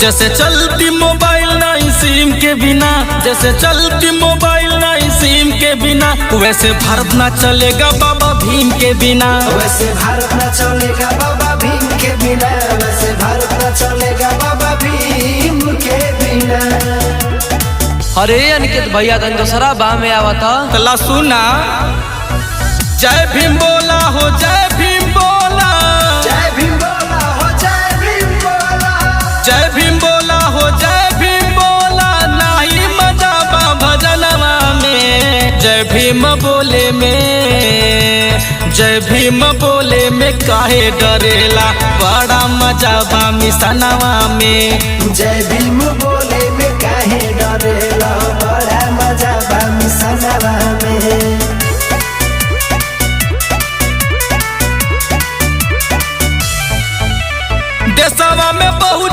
जैसे चलती मोबाइल नहीं सिम के बिना, जैसे चलती मोबाइल नहीं सिम के बिना, वैसे भारत ना चलेगा बाबा भीम के बिना। वैसे भारत ना चलेगा बाबा भीम के बिना, वैसे भारत ना चलेगा बाबा भीम के बिना। अरे अनिकेत भैया तन दूसरा बा में आवा था तला सुना, जय भीम बोला हो, जय भीम बोला, जय भीम बोला हो, जय भीम बोला, जय भीम बोला हो, जय भीम बोला, नहीं मजा बा भजनवा में। जय भीम बोले में, जय भीम बोले में काहे डरेला, बड़ा मजा बा मिसनवा में। जय भीम बोले में काहे डरेला, बड़ा मजा बा मिसनवा में। देशवा में बहुत